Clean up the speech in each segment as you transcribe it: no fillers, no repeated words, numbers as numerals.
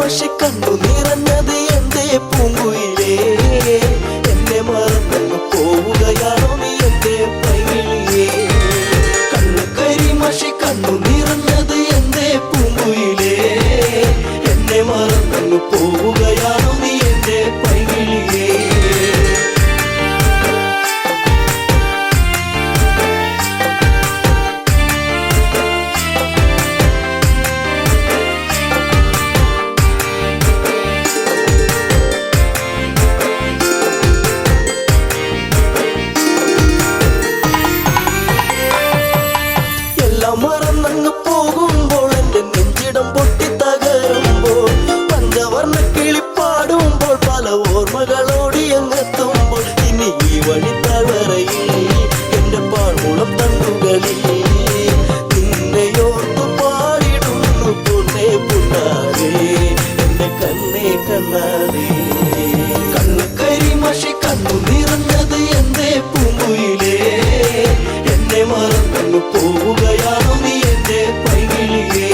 മഷി കണ്ണു നിറഞ്ഞത് എന്തേ പൂങ്കുയിലേ, എന്നെ മറന്നു പോവുകയാണോ നീ എന്റെ പൈകിളിയേ. കണ്ണുകരി മഷി കണ്ണു നിറഞ്ഞത് എന്തേ പൂങ്കുയിലേ, എന്നെ മറന്നു പോവുകയാണോ നീ എന്റെ പൈകിളിയേ. മറന്നങ്ങ് പോകുമ്പോൾ എന്റെ നെഞ്ചിടം പൊട്ടി തകരുമ്പോൾ, പഞ്ചവർണ്ണ കിളിപ്പാടുമ്പോൾ പല ഓർമ്മകളോടി അങ്ങെത്തുമ്പോൾ, ഇനി ഈ വഴി തളറയിൽ എന്റെ പാഴ്മുളം തണ്ടുകളിൽ നിന്നെയോർത്തു പാടിടുന്നു പൊന്നേ പുണ്ണാരേ, എന്റെ കണ്ണേ കണ്ണാരേ. കണ്ണുകരി മഷി കണ്ണു നിറഞ്ഞത് എന്തേ പൂങ്കുയിലേ, എന്നെ മറന്നു പോവുകയാണോ നീ എന്റെ പൈകിളിയേ.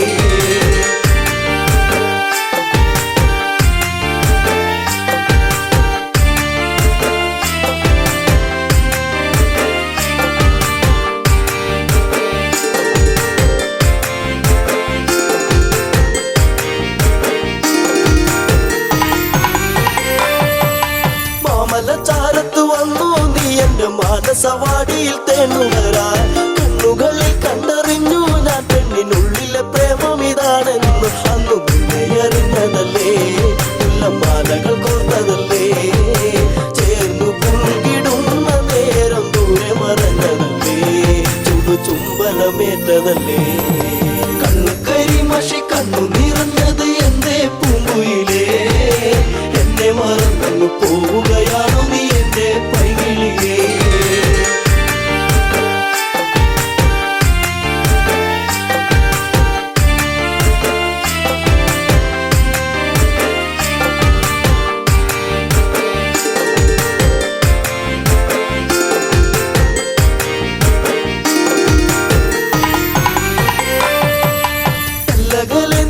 മാമലച്ചാരത്ത് വന്നു നീ എന്റെ മാനസവാടിയിൽ തേനുകരാൻ, കണ്ണുകളിൽ കണ്ടറിഞ്ഞു ഞാൻ പെണ്ണിനുള്ളിലെ പ്രേമം ഇതാണെന്ന്. അന്നു നിന്നെ അറിഞ്ഞതല്ലേ, മുല്ലമാലകൾ കോർത്തതല്ലേ, ചേർന്നു പുൽകിടുന്ന നേരം ദൂരെ മറഞ്ഞതല്ലേ, ചുംബനമേറ്റതല്ലേ. കണ്ണുകരി മഷി കണ്ണു നിറഞ്ഞത് എന്തേ പൂങ്കുയിലേ, എന്നെ മറന്നു പോവുകയാണോ നീ എന്റെ പൈകിളിയേ.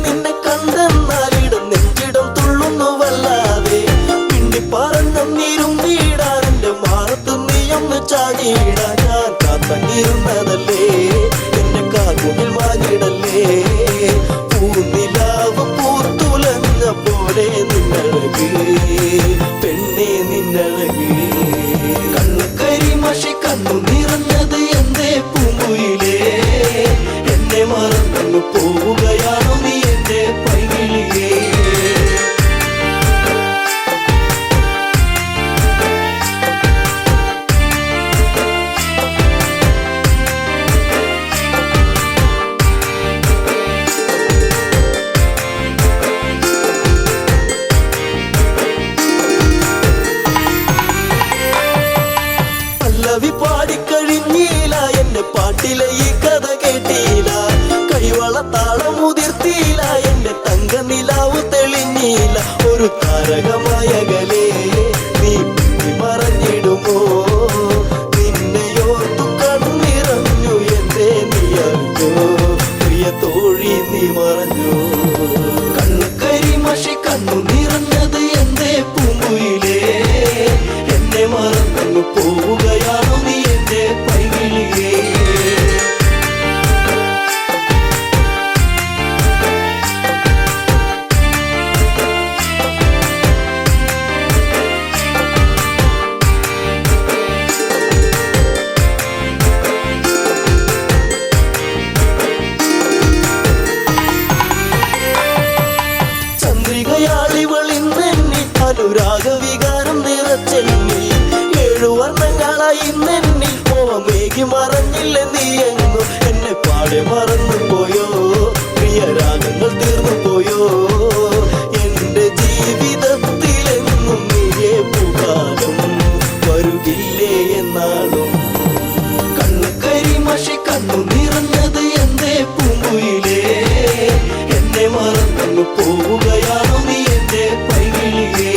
നിന്നെ കണ്ടെന്നാലിടം നെഞ്ചിടം തുള്ളുന്നുവല്ലാതെ, പിണ്ടി പറഞ്ഞിരും നീടാൻ എന്റെ മാറത്ത് നീയൊന്ന് ചാടിയിടാൻ. ഞാൻ കാത്തങ്ങിരുന്നതല്ലേ, എന്റെ കാർമുകിൽ മാഞ്ഞിടല്ലേ, പൂനിലാവ് പൂത്തുലഞ്ഞ പോലെ നിന്നഴക് പെണ്ണേ നിന്നഴക്. കണ്ണുകരി മഷി കണ്ണു നിറഞ്ഞത് എന്തേ പൂങ്കുയിലേ, എന്നെ മറന്നു പോവുകയാണോ നീ എന്റെ പൈകിളിയേ. പല്ലവി പാടിക്കഴിഞ്ഞില്ല, എന്റെ പാട്ടിലെ ഈ കഥ കേട്ടില്ല, കൈവളത്താളം മുതിർത്തിയില്ല, എന്റെ തങ്ക നിലാവ് തെളിഞ്ഞില്ല. ഒരു താരകമായകലേ നീ മറഞ്ഞിടുമോ, നിന്നെയോർത്തു കണ്ണിറഞ്ഞു എന്തേ നീ അറിഞ്ഞോ, പ്രിയ തോഴി നീ മറഞ്ഞോ. കണ്ണുകരി മഷി കണ്ണു നിറഞ്ഞത് എന്തേ പൂങ്കുയിലേ, എന്നെ മറന്നു പോവുകയാണോ നീ എന്റെ പൈകിളിയേ. ചന്ദ്രികയാളിവളിന്നെന്നിൽ അനുരാഗവികാരം നിറച്ചെന്നിൽ, 7 വർണ്ണങ്ങളായി ഇന്നെന്നിൽ മോഹമേകി മറഞ്ഞില്ല നീ എങ്ങും. എന്നെ പാടെ മറന്നു പോയോ, പ്രിയരാഗങ്ങൾ തീർന്നു പോയോ, എന്റെ ജീവിതത്തിലെന്നും നീയേ പൂക്കാലം വരുകില്ലേ എന്നാളും. കണ്ണുകരി മഷി കണ്ണു നിറഞ്ഞത് എന്തേ പൂങ്കുയിലേ, എന്നെ മറന്നു പോവുകയാണോ നീ എന്റെ പൈകിളിയേ.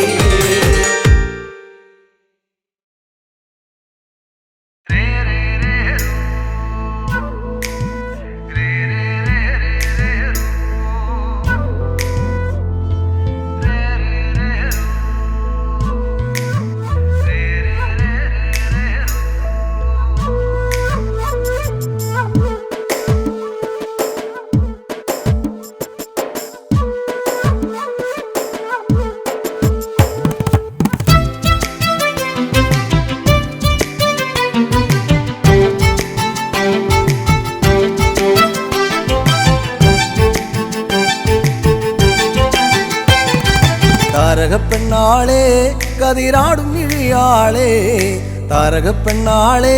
പെണ്ണാളെ കതിരാടും ഇഴിയാളെ താരക പെണ്ണാളെ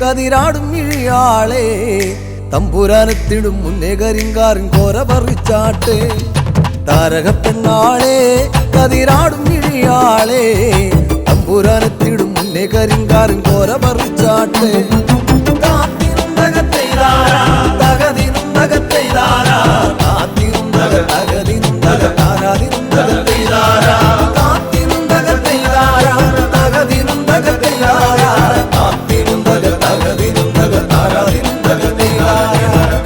കതിരാടും ഇഴിയാളെ തമ്പുരാനെത്തിടും മുന്നേ കരിങ്കാറിൻ കോര പറിച്ചാട്ടെ താരക പെണ്ണാളെ കതിരാടും ഇഴിയാളെ തമ്പുരാനെത്തിടും മുന്നേ കരിങ്കാറിൻ കോര പറിച്ചാട്ടെ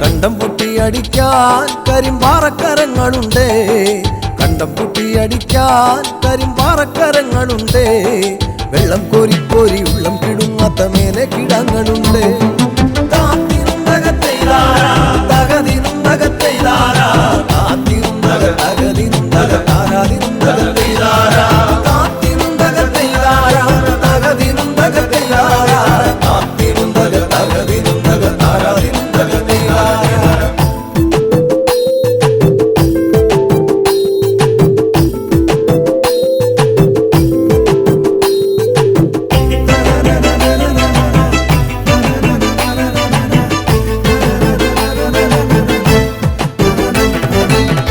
കണ്ടം പൊട്ടിയടിക്കാൻ കരിമ്പാറക്കരങ്ങളുണ്ട് കണ്ടം പൊട്ടിയടിക്കാൻ കരിമ്പാറക്കരങ്ങളുണ്ട് വെള്ളം കോരി കോരി ഉള്ളം കിടുങ്ങാത്ത മേലെ കിടങ്ങളുണ്ട്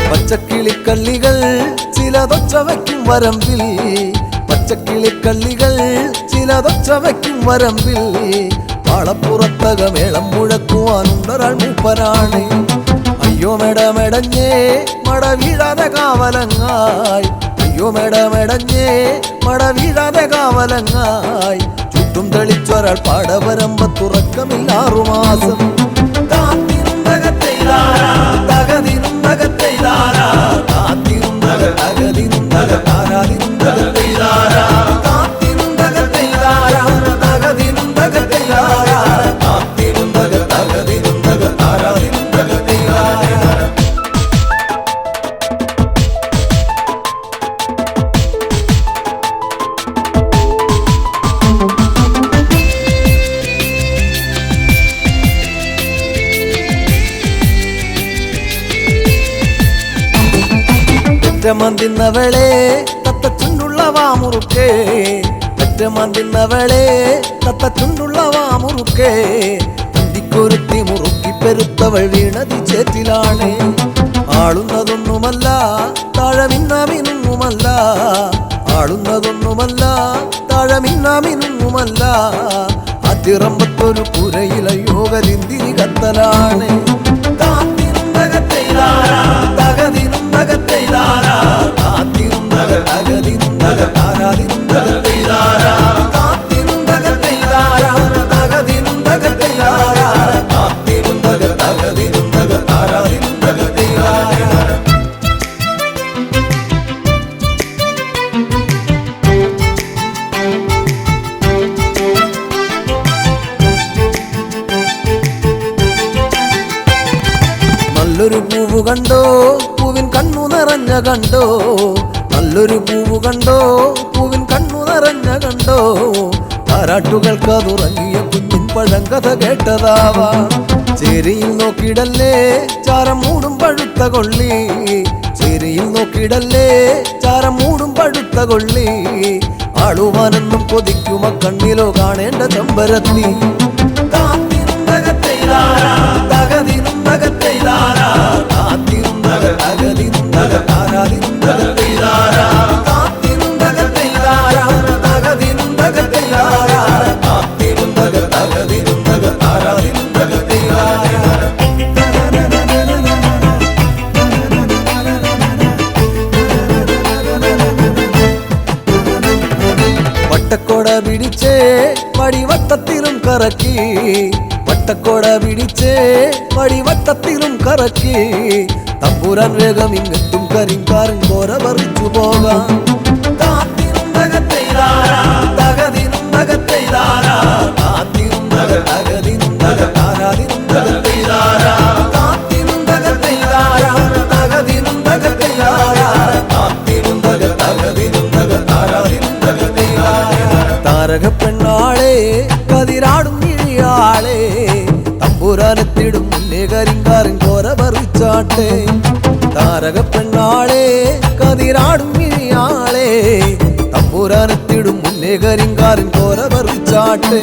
പച്ചക്കിളിക്കള്ളികൾ ചിലതൊച്ച വയ്ക്കും വരമ്പിൽ പച്ചക്കിളിക്കള്ളികൾ ചിലതൊച്ച വയ്ക്കും വരമ്പിൽ പാളപ്പുറത്തക മേളം മുഴക്കുവാനുണ്ടൊരാൾ മൂപ്പനാണ് അയ്യോ മെടമെടഞ്ഞേ മട വീഴാതെ കാവലങ്ങായി അയ്യോ മെടമെടഞ്ഞേ മട വീഴാതെ കാവലങ്ങായി ചുറ്റും തെളിച്ചൊരാൾ പാടവരമ്പത്തുറക്കമില്ല 6 മാസം ഒറ്റമന്തിന്നവളെ തത്തച്ചുണ്ടുള്ള വാമുറുക്കേ ഒറ്റമന്തിന്നവളെ തത്തച്ചുണ്ടുള്ള വാമുറുക്കേ കുരുത്തി മുറുക്കി പെരുത്തവൾ വീണതി ചേറ്റിലാണ് ആളുന്നതൊന്നുമല്ല താഴമിന്നാമിനുമല്ല ആളുന്നതൊന്നുമല്ല താഴമിന്നാമിനുമല്ല അതിറമ്പത്തൊരു പുരയില യോഗലിന്തിരി കത്തലാണ് നല്ലൊരു പൂവ് കണ്ടോ പൂവിൻ കണ്ണു നിറഞ്ഞ കണ്ടോ നല്ലൊരു പൂവ് കണ്ടോ പൂവിൻ കണ്ണു നിറഞ്ഞ കണ്ടോ താരാട്ടുകൾക്കതുറങ്ങിയ കുഞ്ഞിൻ പഴങ്കഥ കേട്ടതാവാ ചേരിയിൽ നോക്കിടല്ലേ ചാരം മൂടും പഴുത്ത കൊള്ളി ചേരിയിൽ നോക്കിടല്ലേ ചാരം മൂടും പഴുത്ത കൊള്ളി ആളുവാനെന്നും കൊതിക്കുമ കണ്ണിലോ കാണേണ്ട ചെമ്പരത്തി വട്ടക്കോട പിടിച്ചേ വടിവട്ടത്തിലും കറക്കി വട്ടക്കോട പിടിച്ചേ വടിവട്ടത്തിലും കറക്കി തമ്പുരാൻ വേഗം ഇങ്ങെത്തും കരിങ്കാരൻ കോര പറിച്ചു പോകാം താരക പെണ്ണാളെ കതിരാടും ഇഴിയാളെ തമ്പുരാനെത്തിടും മുന്നേ കരിങ്കാരൻ കോര പറിച്ചാട്ടെ താരക പെണ്ണാളെ കതിരാടും ഇഴിയാളെ തമ്പുരാനെത്തിടും മുന്നേ കരിങ്കാറിൻ കോര പറിച്ചാട്ടെ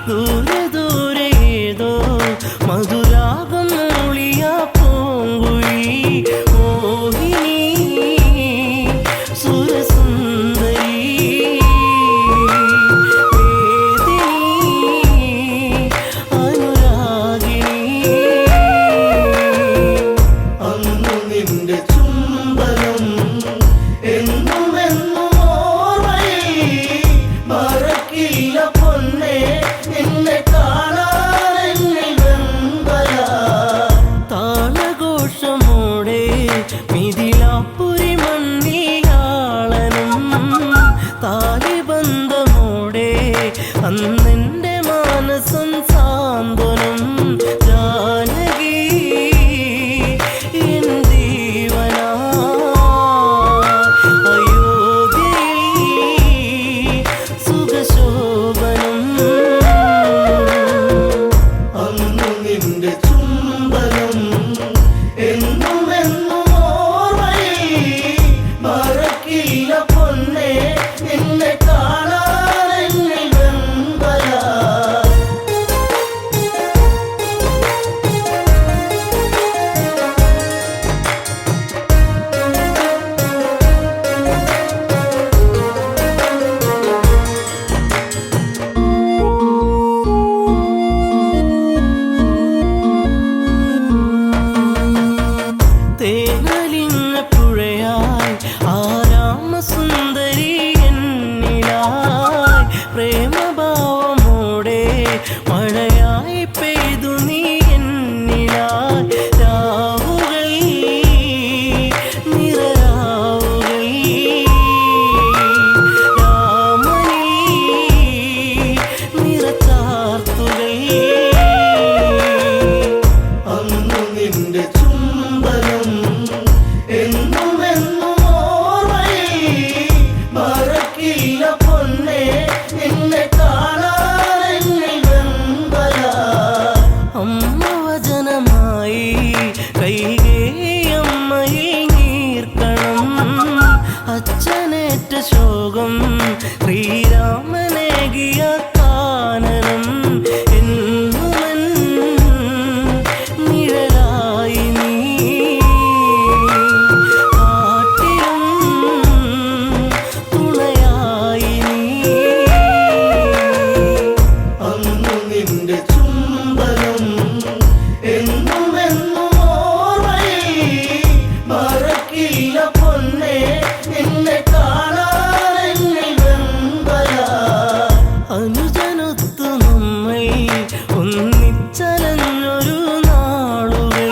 ദൂരെ ദൂരെ ഏതോ മധു കാത്തു നമ്മൾ ഒന്നിച്ചലഞ്ഞൊരു നാളുകൾ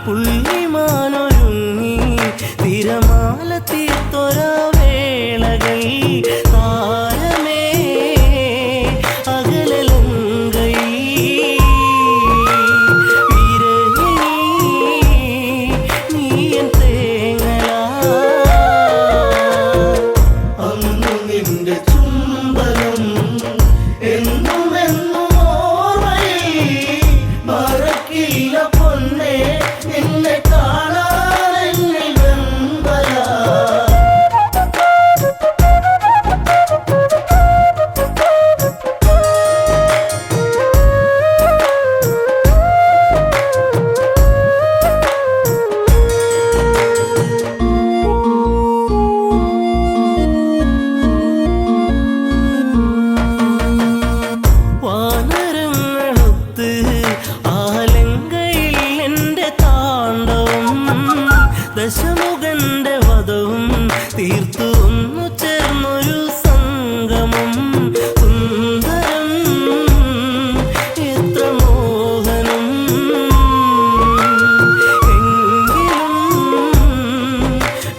പുള്ളിമാനൊരുങ്ങി തിരമാല തീർത്തൊര വേളകൾ താരമേ അകലലങ്കൈ വിരഹിണി നീയൻ തേങ്ങലാ അന്നു നിന്റെ ചുംബനം എന്നും എന്നും ഓർമ്മയിൽ മറക്കില്ല പൊന്നേ നിന്നെ കാണാൻ എന്നിൽ വെമ്പല വാനരങ്ങളൊത്ത് ആലങ്കയിൽ എൻ്റെ താണ്ഡവം ദശമുഖന്റെ വധവും തീർത്തു ഒന്നു ചേർന്നൊരു സംഗമം സുന്ദരം എത്ര മോഹനം എങ്കിലും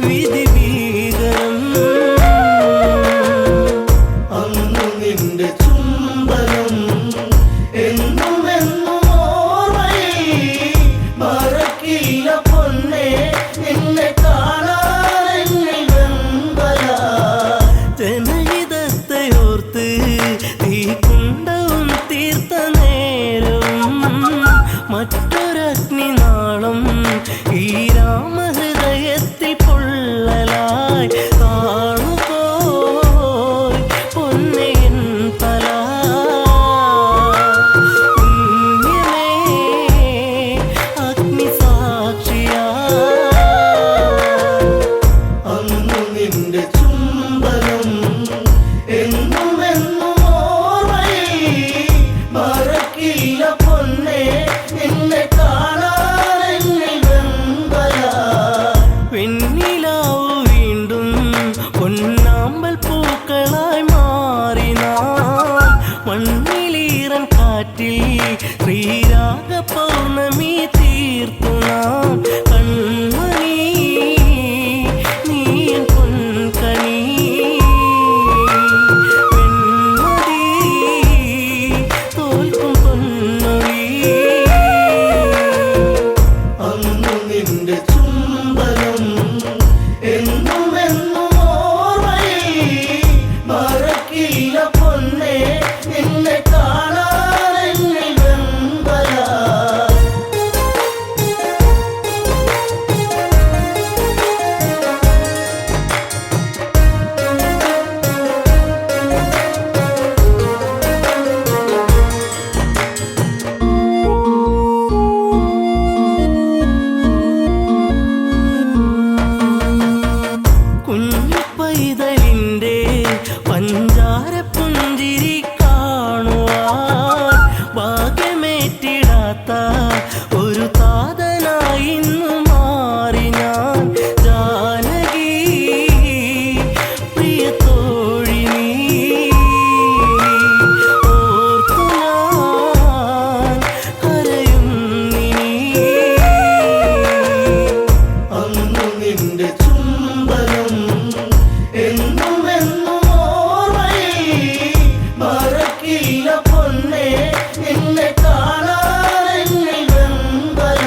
വിധി ഭീകരം അന്നു നിന്റെ ചുംബനം എന്നും എന്നും ഓർമ്മയിൽ മറക്കില്ല പൊന്നേ നിന്നെ കാണാൻ എന്നിൽ വെമ്പല ജനഹിതത്തെ ഓർത്ത് തീക്കുണ്ടവും തീർത്ത നേരവും മറ്റൊരഗ്നി നാളം ഈ രാമഹൃദയത്തിൽ പൊള്ളലായി കാണുപോയി പൊന്നയൻ തല പുണ്യമേ അഗ്നിസാക്ഷിയാ അന്നു നിന്റെ ചുംബനം എന്നും എന്നും ഓർമ്മയിൽ മറക്കില്ല പൊന്നേ നിന്നെ കാണാൻ എന്നിൽ വെമ്പല വെണ്ണിലാവു വീണ്ടും പൊന്നാമ്പൽ പൂക്കളായി മാറിനാൻ മണ്ണിലീറൻ കാറ്റിൽ ശ്രീരാഗ പൗർണമി തീർത്തു നാം കൺമണി നീയൻ പൊൻകണി വെൺമതി തോൽക്കും പൊന്നൊഴി അന്നു നിന്റെ ചുംബനം എന്നും എന്നും ഓർമ്മയിൽ മറക്കില്ല പൊന്നേ നിന്നെ കാണാൻ എന്നിൽ വെമ്പല കുഞ്ഞു പൈതലിൻ്റെ പഞ്ചാര പുഞ്ചിരി കാണുവാൻ ഭാഗ്യമേറ്റിടാത്ത ഒരു താതനായി ഇന്നു മാറി ഞാൻ ജാനകി പ്രിയ തോഴി നീ ഓർത്തു ഞാൻ കരയുന്നിനി അന്നു നിന്റെ ചുംബനം എന്നും എന്നും ഓർമ്മയിൽ മറക്കില്ല പൊന്നേ നിന്നെ കാണാൻ എന്നിൽ വെമ്പല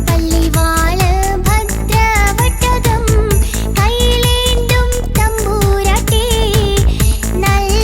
പള്ളിവാള് ഭദ്രവട്ടകം കൈയിലേന്തും തമ്പൂരാട്ടി നല്ല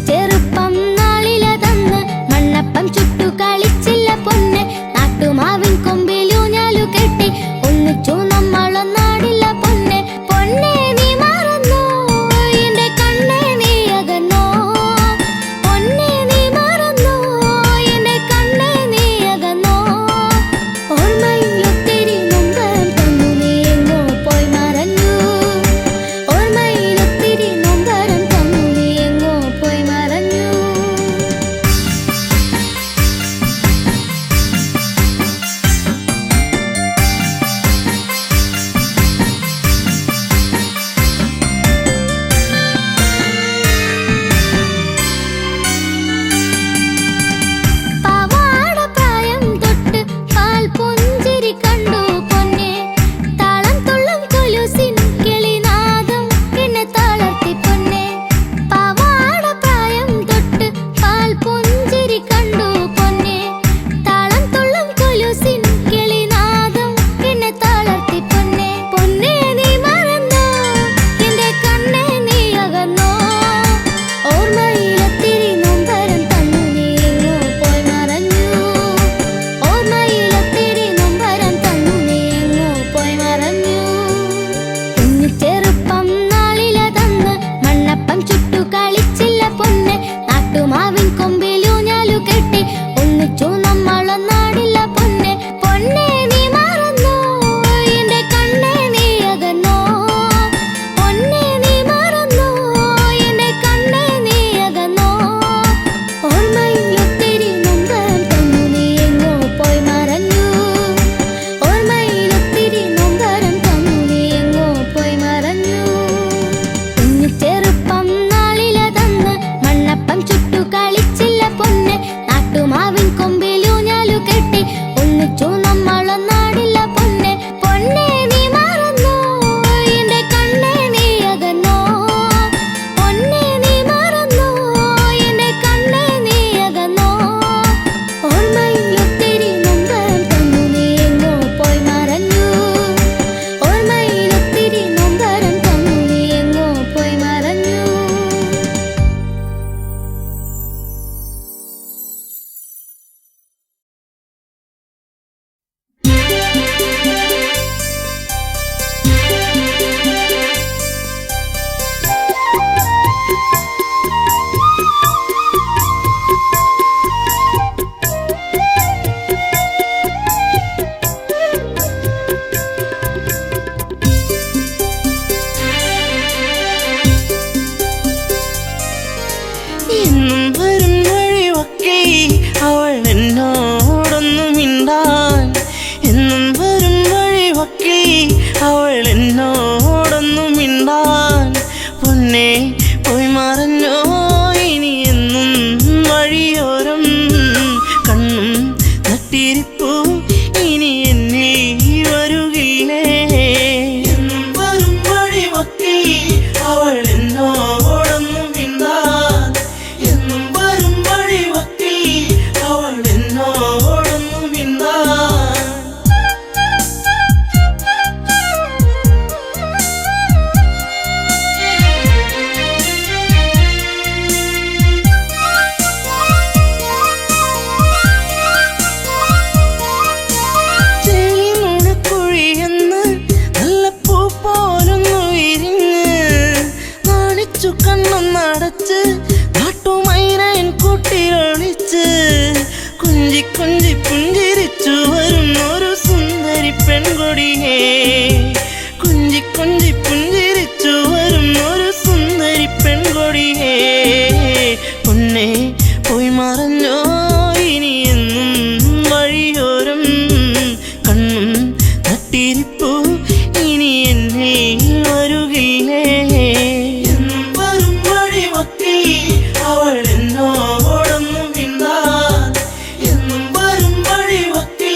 ചെറുപ്പം നാളിലതന്ന് മണ്ണപ്പം ചുട്ടു കളിച്ചില്ല പൊന്നെ നാട്ടുമാവിൻ കൊമ്പിലൂഞ്ഞാലു കെട്ടി ഒന്നിച്ചു നമ്മളൊന്നാടില്ല പൊന്നെ പൊന്നെ നീ മറന്നോ എന്റെ കണ്ണേ നീ അകന്നോ പൊന്നെ നീ മറന്നോ എന്റെ കണ്ണേ നീ അകന്നോ ഓർമ്മയിലൊത്തിരി നൊമ്പരം തന്നു നീ എങ്ങോ പോയി മറഞ്ഞു ഓർമ്മയിലൊത്തിരി നൊമ്പരം തന്നു നീ എങ്ങോ പോയി മറഞ്ഞു പവാടപ്രായം തൊട്ട് പാൽ പുഞ്ചിരി കണ്ടു പൊന്നെ താളം തുള്ളും കൊലുസിൻ കിളിനാദം എന്നെ തളർത്തി പൊന്നെ പവാടപ്രായം തൊട്ട് പാൽ പുഞ്ചിരി കണ്ടു പൊന്നെ താളം തുള്ളും കൊലുസിൻ കിളിനാദം എന്നെ തളർത്തി പൊന്നെ പൊന്നെ നീ മറന്നോ എന്റെ കണ്ണേ നീ അകന്നോ ഓർമ്മയിലൊത്തിരി നൊമ്പരം തന്നു നീ എങ്ങോ പോയി മറഞ്ഞു ഓർമ്മയിലൊത്തിരി നൊമ്പരം തന്നു നീ എങ്ങോ പോയി മറഞ്ഞു കുഞ്ഞു ചെറുപ്പം നാളിലതന്ന് മണ്ണപ്പം ചുട്ടു കളിച്ചില്ല പൊന്നെ നാട്ടുമാവിൻ കൊമ്പിലൂഞ്ഞാലു കെട്ടി ഒന്നിച്ചു നമ്മളൊന്നാടില്ല പൊന്നെ പൊന്നെ നീ മറന്നോ എന്റെ കണ്ണേ നീ അകന്നോ പൊന്നെ നീ മറന്നോ എന്റെ കണ്ണേ നീ അകന്നോ ഓർമ്മയിലൊത്തിരി നൊമ്പരം തന്നു നീ എങ്ങോ പോയി മറഞ്ഞു ഓർമ്മയിലൊത്തിരി നൊമ്പരം തന്നു നീ എങ്ങോ പോയി മറഞ്ഞു കുഞ്ഞു ചെറുപ്പം നാളിലതന്ന് മണ്ണപ്പം ചുട്ടു കളിച്ചില്ല പൊന്നെ നാട്ടുമാവിൻ കൊമ്പിലൂഞ്ഞാലു കെട്ടി ഒന്നിച്ചു നമ്മളൊന്നാടില്ല പൊന്നെ പൊന്നെ നീ മറന്നോ എന്റെ കണ്ണേ നീ അകന്നോ പൊന്നെ നീ മറന്നോ എന്റെ കണ്ണേ നീ അകന്നോ ഓർമ്മയിലൊത്തിരി നൊമ്പരം തന്നു നീ എങ്ങോ പോയി മറഞ്ഞു ഓർമ്മയിലൊത്തിരി നൊമ്പരം തന്നു നീ എങ്ങോ പോയി മറഞ്ഞു എന്നും വരും വഴിയൊക്കെ അവൾ എന്നോടൊന്നും മിണ്ടാൻ എന്നും വരും വഴിയൊക്കെ അവൾ എന്നോടൊന്നും മിണ്ടാൻ പൊന്നെ പോയി മറഞ്ഞോ ഇനി എന്നും വഴിയോരം കണ്ണും നട്ടിരിപ്പൂ ഇനി എന്നിൽ വരുകില്ലേ എന്നും വരും വഴിയൊക്കെ അവൾ എന്നോടൊന്നും മിണ്ടാൻ എന്നും വരും വഴിയൊക്കെ അവൾ എന്നോടൊന്നും മിണ്ടാൻ ചെളിമുഴക്കുഴിയെന്ന് നല്ല പൂ പോലൊന്നു വിരിഞ്ഞ് നാണിച്ചു കണ്ണൊന്നടച്ച് നാട്ടുമൈനൻ കൂട്ടിലൊളിച്ച് കുഞ്ചി കുഞ്ചി പുഞ്ചിരിച്ചു വരുന്നൊരു സുന്ദരി പെൺകൊടിയേ കുഞ്ചി കുഞ്ചി പുഞ്ചിരിച്ചു വരുന്നൊരു സുന്ദരി പെൺകൊടിയേ പൊന്നെ പോയി മറഞ്ഞോ ഇനി എന്നും വഴിയോരം കണ്ണും നട്ടിരിപ്പൂ ഇനി എന്നിൽ വരുകില്ലേ എന്നും വരും വഴിയൊക്കെ അവൾ എന്നോടൊന്നും മിണ്ടാൻ എന്നും വരും വഴിയൊക്കെ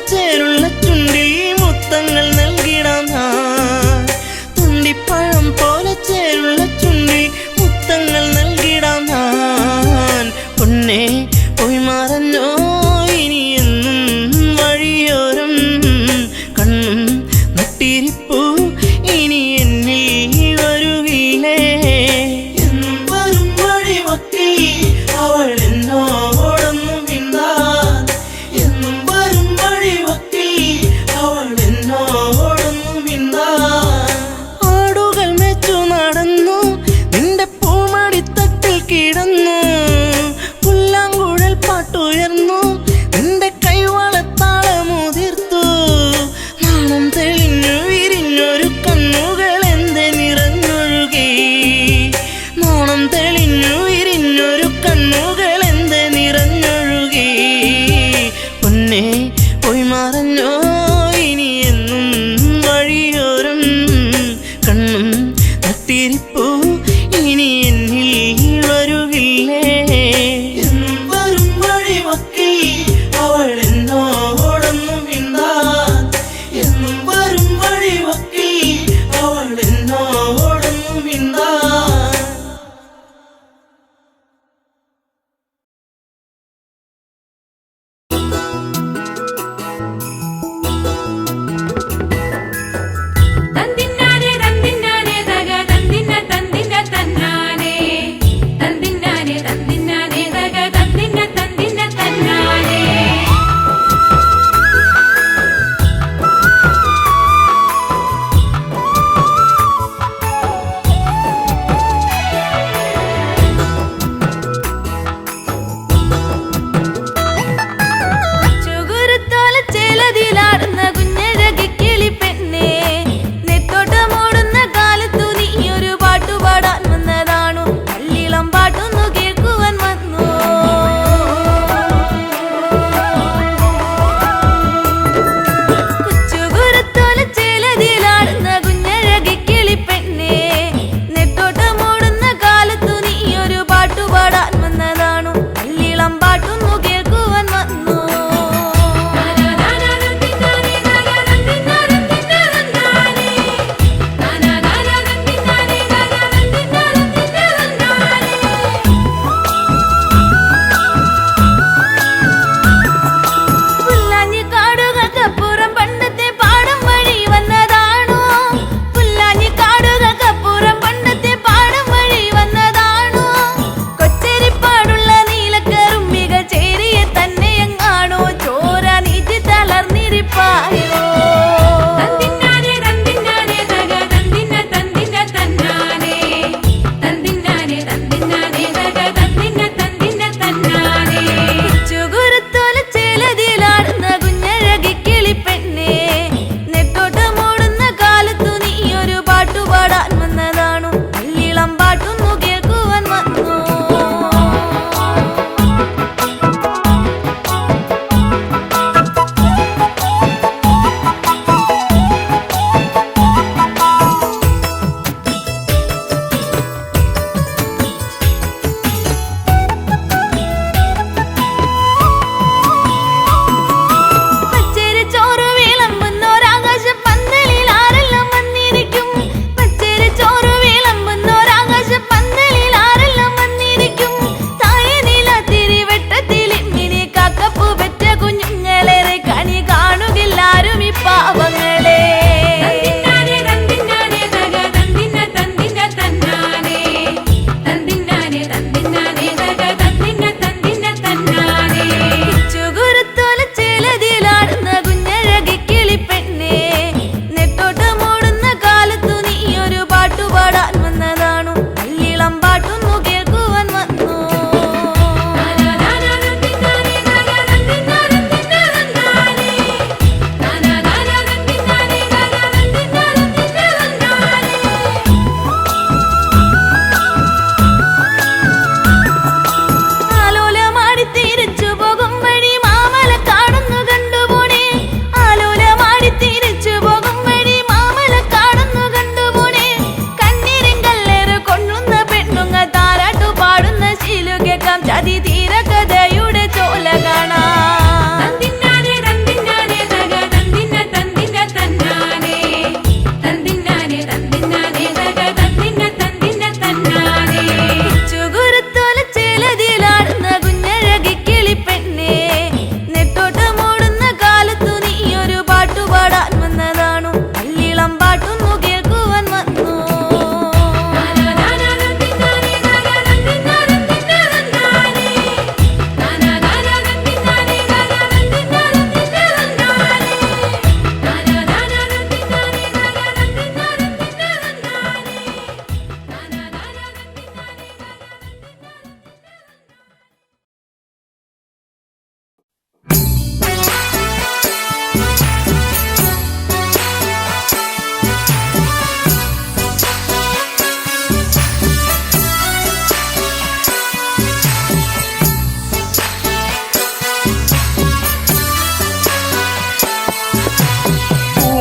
ചേരുള്ള ചുണ്ടിൽ മുത്തങ്ങൾ നൽകിടാം ഞാൻ തുണ്ടിപ്പഴം പോലെ ചേരുള്ള ചുണ്ടിൽ മുത്തങ്ങൾ നൽകിടാം ഞാൻ പൊന്നേ പോയി മറഞ്ഞോ ഇനി എന്നും വഴിയോരം കണ്ണും നട്ടിരിപ്പൂ ഇനി എന്നിൽ വരുകില്ലേ എന്നും വരും വഴിവക്കിൽ അവൾ എന്നോടൊന്നും മിണ്ടാൻ എന്നും വരും വഴിവക്കിൽ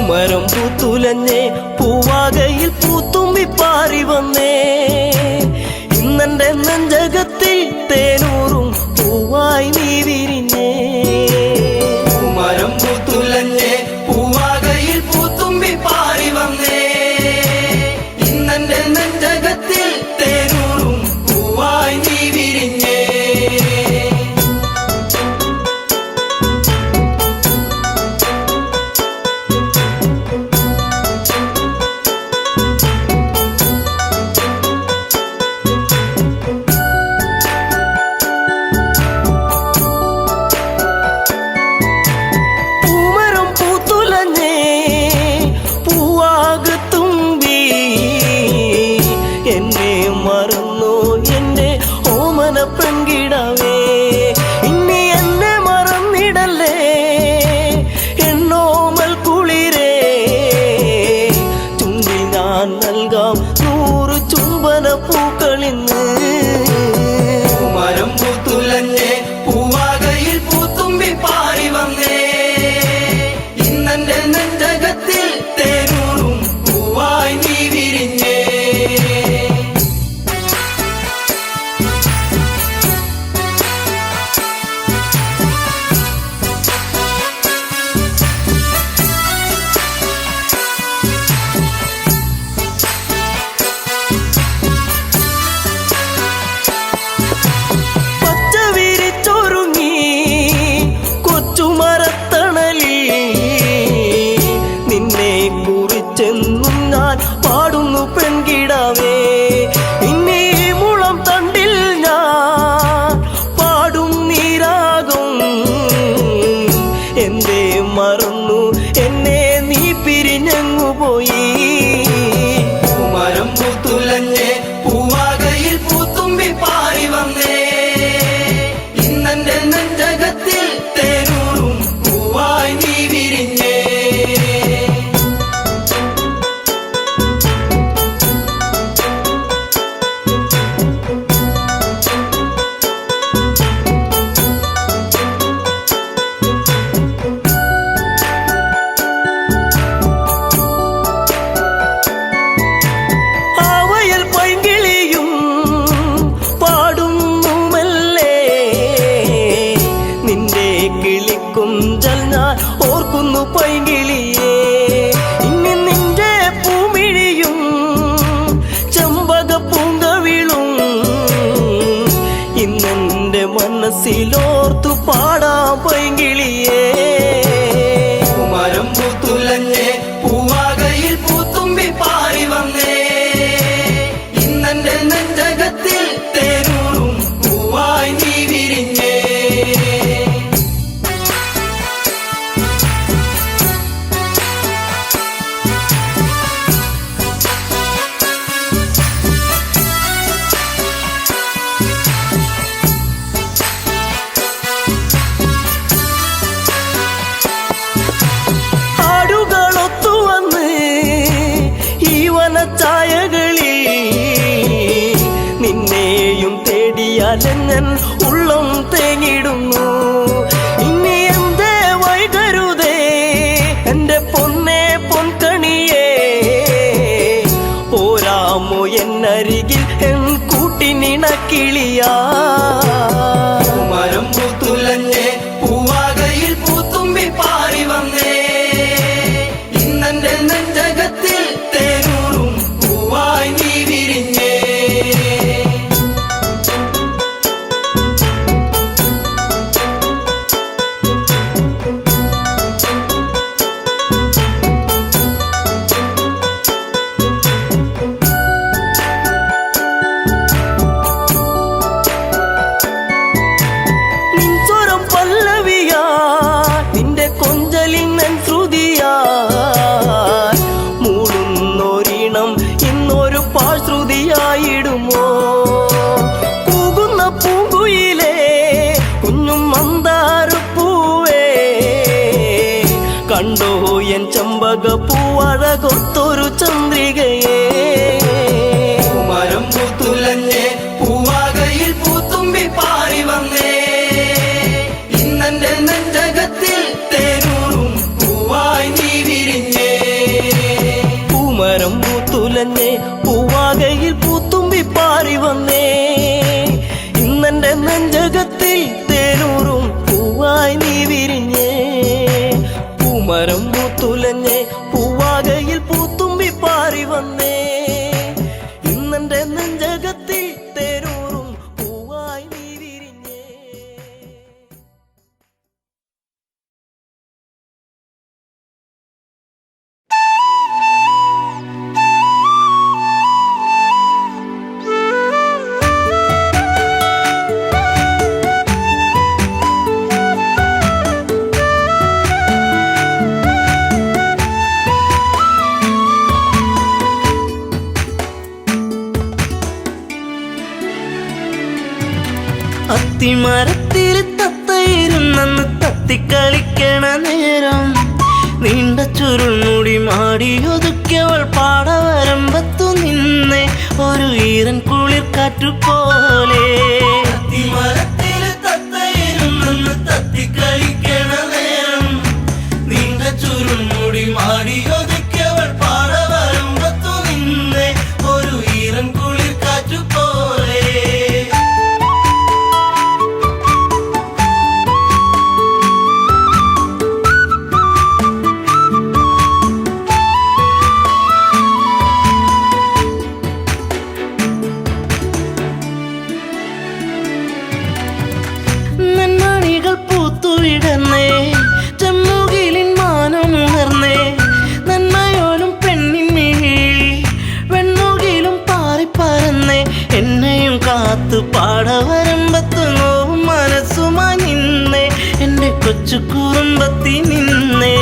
പൂമരം പൂത്തുലഞ്ഞേ പൂവാകയിൽ പൂത്തുമ്പി പാറി വന്നേ ഇന്നെന്റെ നെഞ്ചകത്തിൽ തേനൂറും പൂവായി നീ വിരിഞ്ഞേ പൂമരം പൂത്തുലഞ്ഞേ പൂവാകയിൽ പൂത്തുമ്പി പാറി വന്നേ ഇന്നെന്റെ നെഞ്ചകത്തിൽ തേനൂറും പൂവായി നീ വിരിഞ്ഞേ പെൺകിടാവേ ഇനി എന്നെ മറന്നിടല്ലേ എന്നോമൽ കുളിരേ ചുണ്ടിൽ ഞാൻ നൽകാം 100 ചുംബന പൂക്കളിന്ന് പൂമരം പൂത്തുലഞ്ഞേ പൂവാകയിൽ പൂത്തുമ്പി പാറി വന്നേ ഇന്നെന്റെ നെഞ്ചകത്തിൽ തേനൂറും പൂവായി നീ വിരിഞ്ഞേ ചെന്നും ഞാൻ പാടുന്നു പെൺകിടാവേ ഇനി മുളം തണ്ടിൽ ഞാൻ പാടും നീരാകും എന്തേ മറന്നു എന്നെ നീ പിരിഞ്ഞങ്ങു പോയി പൂമരം പൂത്തുലഞ്ഞേ പൂവാകയിൽ പൂത്തുമ്പി പാറി വന്നേ ഇന്നെന്റെ നെഞ്ചകത്തിൽ തേനൂറും പൂവായി നീ വിരിഞ്ഞേ കിളിക്കുഞ്ചൽ ഞാൻ ഓർക്കുന്നു പൈങ്കിളിയേ ഇനി നിന്റെ പൂമിഴിയും ചെമ്പക പൂങ്കവിളും ഇന്നെന്റെ മനസ്സിലോർത്തു പാടാം പൈങ്കിളിയേ പൂമരം പൂത്തുലഞ്ഞേ പൂവാകയിൽ പൂത്തുമ്പി പാറി വന്നേ ഇന്നെന്റെ നെഞ്ചകത്തിൽ തേനൂറും പൂവായി നീ വിരിഞ്ഞേ ചായകളിൽ നിന്നെയും തേടിയാലെങ്ങൻ ഉള്ളം തേങ്ങിടുന്നു ഇനി എന്തേ വൈകരുതേ എന്റെ പൊന്നേ പൊൻകണിയേ പോരാമോ എന്നരികിൽ എൻ കൂട്ടിനിണക്കിളിയാ പൂമരം പൂത്തുലഞ്ഞേ പൂവാകയിൽ പൂത്തുമ്പി പാറി വന്നേ ഇന്നെന്റെ നെഞ്ചകത്തിൽ തേനൂറും പൂവായി നീ വിരിഞ്ഞേ നിൻസ്വരം പല്ലവിയാ നിന്റെ കൊഞ്ചലിൻ ശ്രുതിയാ മൂടുന്നൊരിണം ഇന്നൊരു പാശ്രുതിയായിടുമോ കൂകുന്ന പൂങ്കുയിലേ കുഞ്ഞും മന്ദാരപ്പൂവേ കണ്ടോ എൻ ചെമ്പക പൂവഴകൊത്തൊരു ചന്ദ്രികയേ പൂമരം പൂത്തുലഞ്ഞേ പൂവാകയിൽ പൂത്തുമ്പി പാറി വന്നേ ഇന്നെന്റെ നെഞ്ചകത്തിൽ തേനൂറും പൂവായി നീ വിരിഞ്ഞേ നെഞ്ചകത്തിൽ തേനൂറും പൂവായി നീ വിരിഞ്ഞേ പൂമരം പൂത്തുലഞ്ഞേ പൂവാകയിൽ പൂത്തുമ്പി പാറി വന്നേ ഇന്നെന്റെ നെഞ്ചകത്തിൽ തേനൂറും പൂവായി നീ വിരിഞ്ഞേ. അത്തിമരത്തിൽ തത്തയിരുന്നെന്ന് തത്തിക്കളിക്കണ നേരം നീണ്ട ചുരുൾമുടി മാടിയൊതുക്കിയവൾ പാടവരമ്പത്തു നിന്നെ ഒരു ഈറൻ കുളിർ കാറ്റുപോലെ. അത്തിമരത്തിൽ തത്തയിരുന്നെന്ന് തത്തിക്കളിക്കണ നേരം നീണ്ട ചുരുൾമുടി മാടിയൊതുക്കിയവൾ പാടവരമ്പത്തു നിന്നെ ഒരു ഈറൻ കുളിർ കാറ്റുപോലെ. പൂത്തുവിടന്നേ ചെമ്മുകിലിൻ മാനമുണർന്നേ നന്മയോലും പെണ്ണിന്മിഴി വെണ്ണുകിലും പാറിപ്പറന്നേ എന്നെയും കാത്തു പാടവരമ്പത്ത് നോവും മനസ്സുമായി നിന്നേ എന്റെ കൊച്ചു കുറുമ്പത്തി നിന്നേ.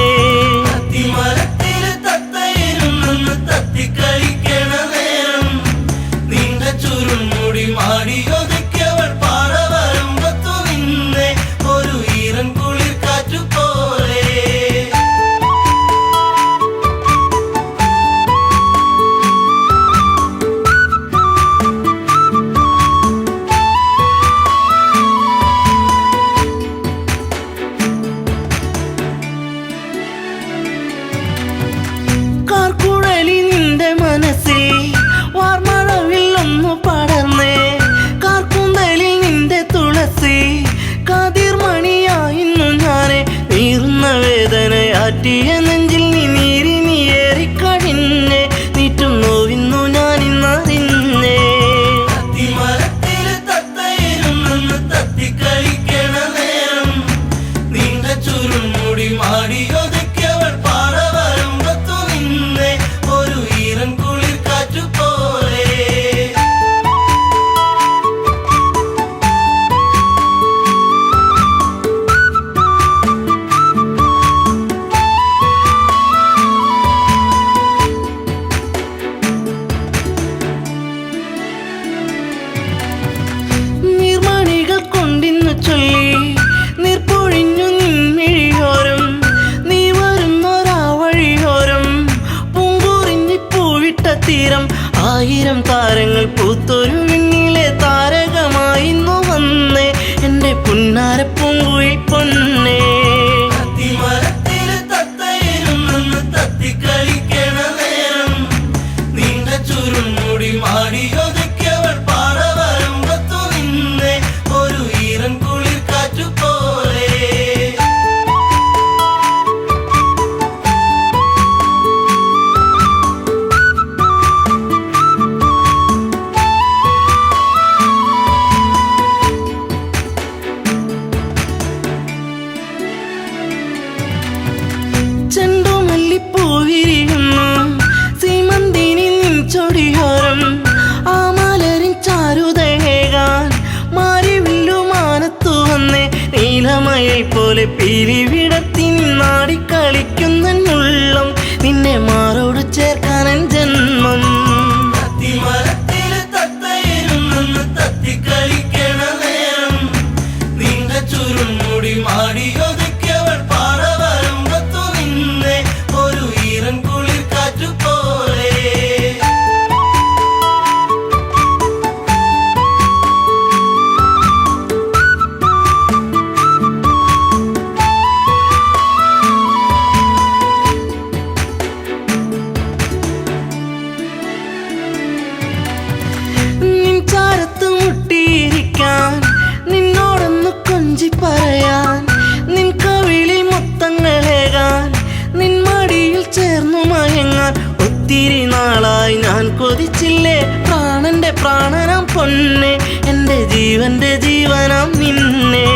അത്തിമരത്തിൽ തത്തയിരുന്നെന്ന് തത്തിക്കളിക്കണ നേരം നീണ്ട ചുരുൾമുടി മാടിയൊതുക്കിയവൾ പാടവരമ്പത്തു നിന്നേ ഒരു ഈറൻ കുളിർ കാറ്റുപോലെ. കാർക്കുഴലി നിന്റെ മനസ്സിൽ വാർമഴവിൽ ഒന്നു പടർന്നേ കാർക്കുന്തലിൽ നിന്റെ തുളസി കാതിർമണിയായിരുന്നു ഞാനെ നീറുന്ന വേദനയാറ്റിയ നെഞ്ചിൽ നീ നീരി നീയേറിക്കഴിഞ്ഞേ നീറ്റും നോവിന്നു ഞാനിന്നറിഞ്ഞേ. അത്തിമരത്തിൽ തത്തയിരുന്നെന്ന് തത്തിക്കളിക്കണ നേരം നീണ്ട ചുരുൾമുടി മാടിയൊതുക്കിയവൾ പാടവരമ്പത്തു നിന്നെ ഒരു ഈറൻ കുളിർ കാറ്റുപോലെ. നീർമണികൾ കൊണ്ടിന്നു ചൊല്ലി നീർപ്പൊഴിഞ്ഞു നിൻമിഴിയോരം നീ വരുന്നൊരാ വഴിയോരം പൂങ്കുറിഞ്ഞി പൂവിട്ട തീരം ആയിരം താരങ്ങൾ പൂത്തൊരു വിണ്ണിലെ താരകമായിന്നു വന്നേ എന്റെ പുന്നാര പൂങ്കുയിൽ പൊന്നേ. അത്തിമരത്തിൽ തത്തയിരുന്നെന്ന് തത്തിക്കളിക്കണ നേരം നീണ്ട ചുരുൾമുടി മാടിയൊതുക്കിയവൾ പാടവരമ്പത്തു നിന്നെ ഒരു ഈറൻ കുളിർ കാറ്റുപോലെ. ചെണ്ടുമല്ലിപ്പൂവിരിയുന്നു സീമന്തിനി നിൻ ചൊടിയോരം ആ മലരിൻ ചാരുതയേകാൻ മാരിവില്ലുമാനത്തു വന്നേ നീലമയിൽ പോലെ പിരിവിടത്തി നിന്നാടിക്കളിക്കുന്നുള്ളം നിന്നെ മാറോട് ചേർക്കാനൻ ജന്മം. അത്തിമരത്തിൽ തത്തയിരുന്നെന്ന് തത്തിക്കളിക്കണ നേരം നീണ്ട ചുരുൾമുടി മാടിയൊതുക്കിയവൾ പാടവരമ്പത്തു നിന്നെ ഒരു ഈറൻ കുളിർ കാറ്റുപോലെ. നിൻ ചാരത്ത് മുട്ടിയിരിക്കാൻ നിന്നോടൊന്ന് പറയാൻ, നിൻ കവിളിൽ മുത്തങ്ങളേകാൻ, നിൻ മടിയിൽ ചേർന്നു മയങ്ങാൻ. ഒത്തിരി നാളായി ഞാൻ കൊതിച്ചില്ലേ പ്രാണന്റെ പ്രാണനാം പൊന്നെ, എന്റെ ജീവന്റെ ജീവനാം നിന്നെ.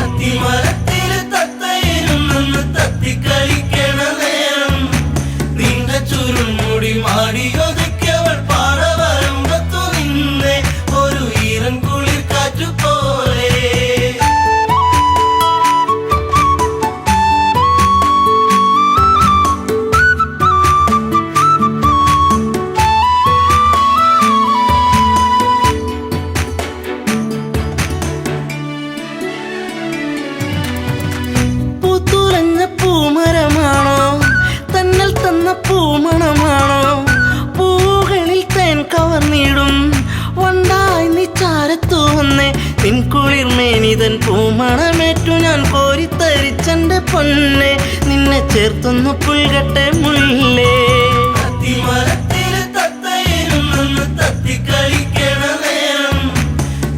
അത്തിമരത്തില് തത്തയിരുന്നെന്ന് തത്തിക്കളിക്കണ നേരം, നിന്റെ ചുരുൾമുടി മാടിയൊതുക്കിയവൾ പാറ വരുമ്പത്തു നിന്നെ, ഒരു ഈറൻ കുളിർ കാറ്റുപോലെ. പൂത്തുലഞ്ഞ പൂമരമാണോ, തന്നൽ തന്ന പൂമണമാണോ, പൂകളിൽ തേൻ കവർന്നിടും വണ്ടായി നീ ചാരത്തു വന്നേ. നിൻ കുളിർമേനിതൻ പൂമണമേറ്റു ഞാൻ കോരിത്തരിച്ചെന്റെ പൊന്നെ, നിന്നെ ചേർത്തൊന്നു പുൽകട്ടെ മുല്ലേ. അത്തിമരത്തില് തത്തയിരുന്നെന്ന് തത്തിക്കളിക്കണ നേരം,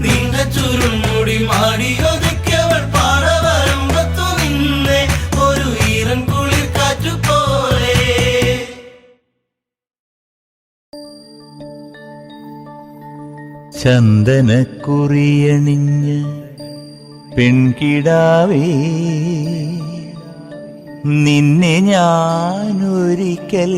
നിന്റെ ചുരുൾമുടി മാടിയൊതുക്കിയവൾ പാറ വരുമ്പത്തു നിന്നെ, ഒരു ഈറൻ കുളിർ കാറ്റുപോലെ. ചന്ദനക്കുറിയണിഞ്ഞ് പെൺകിടാവേ, നിന്നെ ഞാനൊരിക്കൽ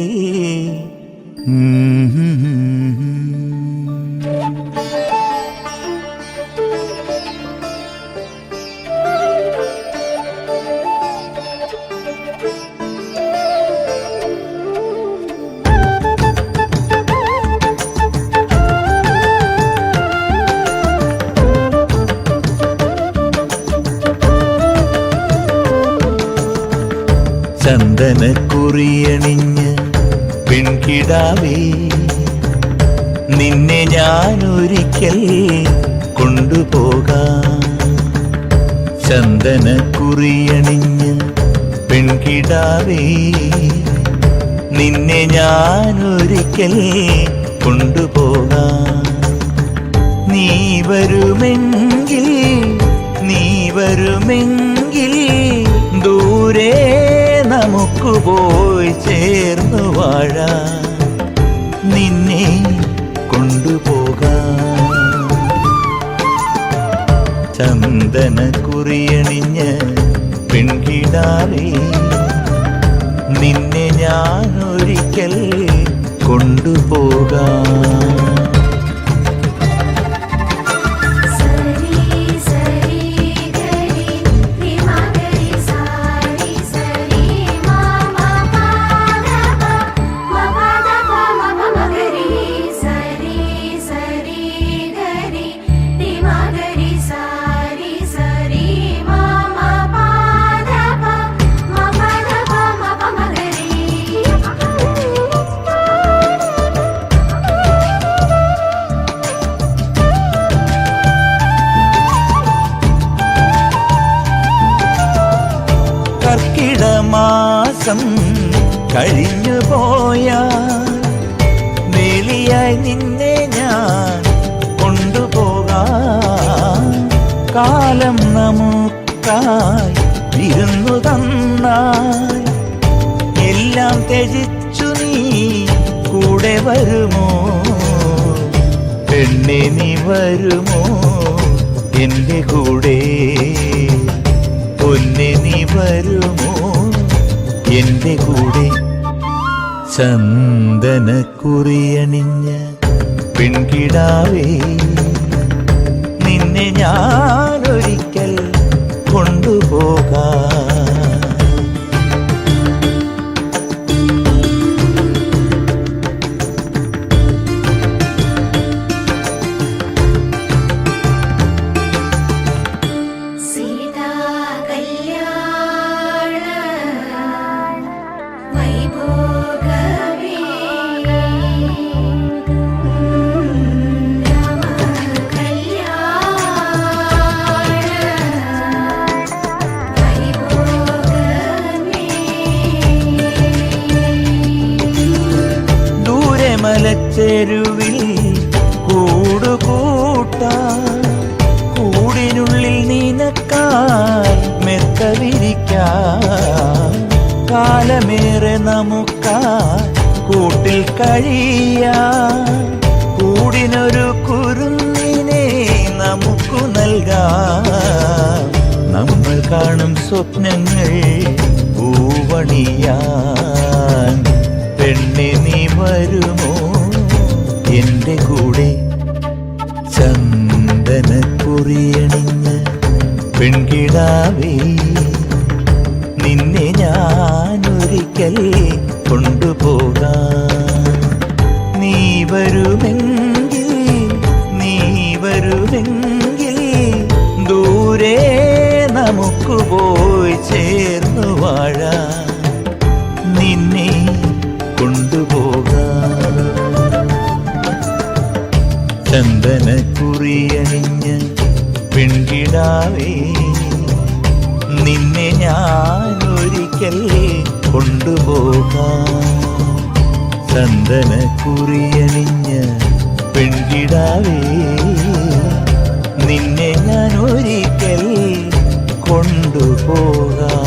ചന്ദനക്കുറിയണിഞ്ഞ് പെൺകിടാവേ, നിന്നെ ഞാനൊരിക്കൽ കൊണ്ടുപോകാം. ചന്ദനക്കുറിയണിഞ്ഞ് പെൺകിടാവേ, നിന്നെ ഞാനൊരിക്കൽ കൊണ്ടുപോകാം. നീ വരുമെങ്കിൽ, നീ വരുമെങ്കിൽ ദൂരെ നമുക്ക് പോയി ചേർന്നു വാഴാം, നിന്നെ കൊണ്ടുപോകാം. ചന്ദനക്കുറിയണിഞ്ഞ് പെൺകിടാവേ, നിന്നെ ഞാനൊരിക്കൽ കൊണ്ടുപോകാം. കർക്കിടമാസം കഴിഞ്ഞു പോയാൽ വേലിയായി നിന്നെ ഞാൻ കൊണ്ടുപോകാം. കാലം നമുക്കായി വിരുന്നു തന്നാൽ എല്ലാം ത്യജിച്ചു നീ കൂടെ വരുമോ, പെണ്ണെ നീ വരുമോ എൻ്റെ കൂടെ, പൊന്നെ നീ വരുമോ എൻ്റെ കൂടെ. ചന്ദനക്കുറിയണിഞ്ഞ പെൺകിടാവേ, നിന്നെ ഞാനൊരിക്കൽ കൊണ്ടുപോകാം. Bye. മഞ്ഞക്കാൽ മെത്ത വിരിക്കാം കാലമേറെ നമുക്കാ കൂട്ടിൽ കഴിയാം കൂടിനൊരു കുരുന്നിനെ നമുക്കു നൽകാം നമ്മൾ കാണും സ്വപ്നങ്ങൾ പൂവണിയാൻ പെണ്ണെ നീ വരുമോ എന്റെ കൂടെ ചന്ദനക്കുറിയണിഞ്ഞ പെൺകിടാവേ നിന്നെ ഞാനൊരിക്കൽ കൊണ്ടുപോകാം നീ വരുമെങ്കിൽ ദൂരെ നമുക്ക് പോയി ചേർന്നു വാഴാം നിന്നെ കൊണ്ടുപോകാം ചന്ദനക്കുറിയണിഞ്ഞ പെൺകിടാവേ നിന്നെ ഞാനൊരിക്കൽ കൊണ്ടുപോകാം ചന്ദനക്കുറിയണിഞ്ഞ പെൺകിടാവേ നിന്നെ ഞാനൊരിക്കൽ കൊണ്ടുപോകാം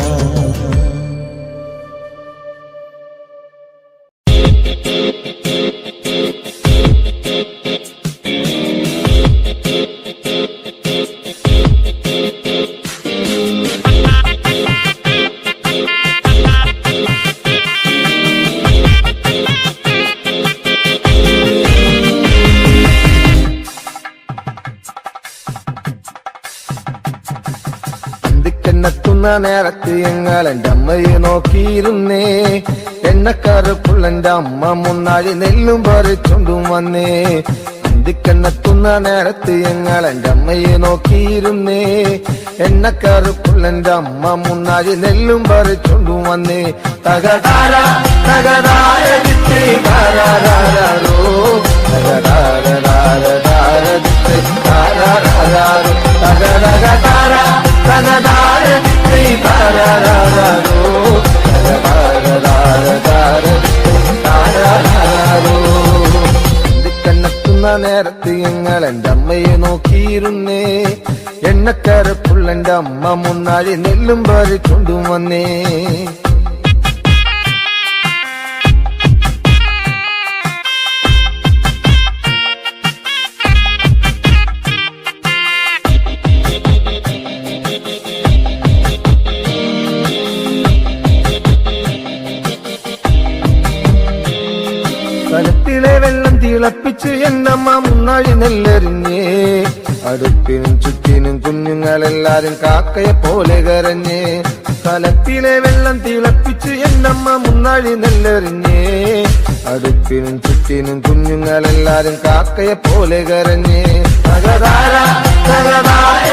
എന്നെത്തുന്ന നേരത്ത് ഞങ്ങൾ എൻ്റെ അമ്മയെ നോക്കിയിരുന്നേ എണ്ണക്കറുപ്പുള്ള എൻ്റെ അമ്മ മുന്നാഴി നെല്ലും പറിച്ചോണ്ടും വന്നേ അന്തിക്കെന്നെത്തുന്ന നേരത്ത് ഞങ്ങൾ എൻ്റെ അമ്മയെ നോക്കിയിരുന്നേ എണ്ണക്കറുപ്പുള്ള എൻ്റെ അമ്മ മുന്നാഴി നെല്ലും പറിച്ചോണ്ടും വന്നേ തകതാര തകതാര താരാരോ തകതാര തകതകതാര കണ്ണെത്തുന്ന നേരത്ത് ഞങ്ങൾ എൻ്റെ അമ്മയെ നോക്കിയിരുന്നേ എണ്ണക്കരപ്പുള്ള എൻ്റെ അമ്മ മുന്നാഴി നെല്ലും പറിച്ചോണ്ടും വന്നേ കലത്തിലെ വെള്ളം തിളപ്പിച്ച് എന്നമ്മ മുന്നാഴി നെല്ലെറിഞ്ഞേ അടുപ്പിനും ചുറ്റിനും കുഞ്ഞുങ്ങളെല്ലാരും കാക്കയെ പോലെ കരഞ്ഞേ കലത്തിലെ വെള്ളം തിളപ്പിച്ച് എന്നമ്മ മുന്നാഴി നെല്ലെറിഞ്ഞേ അടുപ്പിനും ചുറ്റിനും കുഞ്ഞുങ്ങളെല്ലാരും കാക്കയെ പോലെ കരഞ്ഞേ തകതാര തകതാര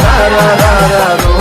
താരാരോ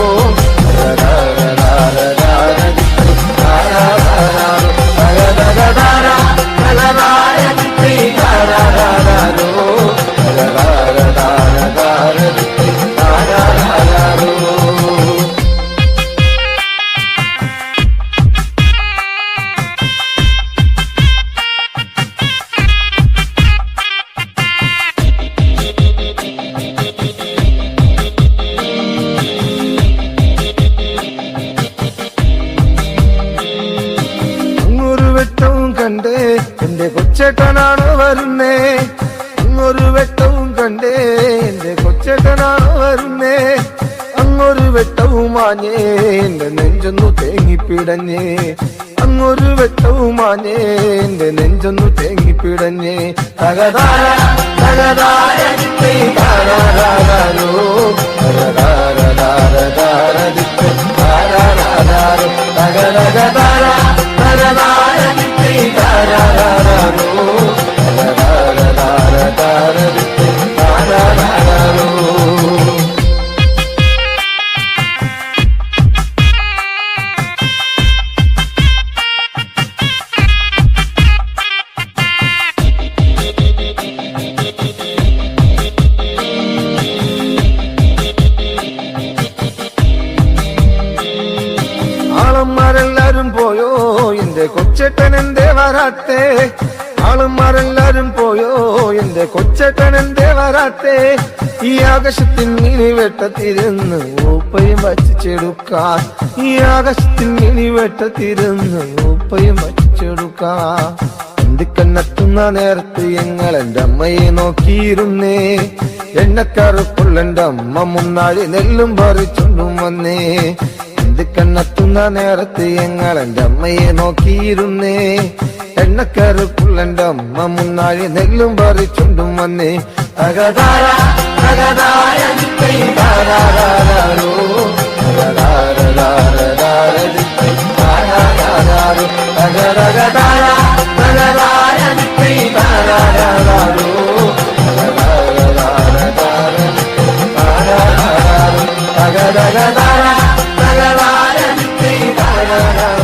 കണ്ടേ എന്റെ കൊച്ചേട്ടനാണോ വരുന്നേ അങ്ങൊരു വെട്ടവും കണ്ടേ എന്റെ കൊച്ചേട്ടനാണോ വരുന്നേ അങ്ങൊരു വെട്ടവും മാഞ്ഞേ എന്റെ നെഞ്ചൊന്നു തേങ്ങിപ്പിടഞ്ഞേ അങ്ങൊരു വെട്ടവും മാഞ്ഞേ എന്റെ നെഞ്ചൊന്നു തേങ്ങിപ്പിടഞ്ഞേ തകതാര തകതാര താരാരോ തകതകതാര ആളന്മാരെല്ലാരും പോയോ എന്റെ കൊച്ചേട്ടൻ എന്തേ വരാത്തെ ആളുമാരെല്ലാരും പോയോ എന്റെ കൊച്ചേട്ടൻ എന്തേ വരാത്തെ ഈ ആകാശത്തിൽ മിനി വെട്ടത്തിരുന്ന് ഊപ്പയും വച്ചിച്ചെടുക്കാൻ ഈ ആകാശത്തിൽ മിനി വെട്ടത്തിരുന്ന് ഊപ്പയും വച്ചിച്ചെടുക്കാൻ എന്തിക്കന്നെത്തുന്ന നേരത്ത് ഞങ്ങൾ എന്റെ അമ്മയെ നോക്കിയിരുന്നേ എണ്ണക്കറുപ്പുള്ള എന്റെ അമ്മ മുന്നാഴി നെല്ലും പറിച്ചൊണ്ടും വന്നേ എന്തിക്കന്നെത്തുന്ന നേരത്ത് ഞങ്ങൾ എന്റെ അമ്മയെ നോക്കിയിരുന്നേ എണ്ണക്കറുപ്പുള്ള എന്റെ അമ്മ മുന്നാഴി നെല്ലും പറിച്ചൊണ്ടും വന്നേ തകതാര തകതാര ദിക്കൈ താരാരാരോ തകതാരരാരരാര ദിക്കൈ താരാരാരോ തകതകതാര തകതാര ദിക്കൈ താരാരാരോ തകതാരരാരരാര താരാരാരോ തകതകതാര തകതാര ദിക്കൈ താരാരാരോ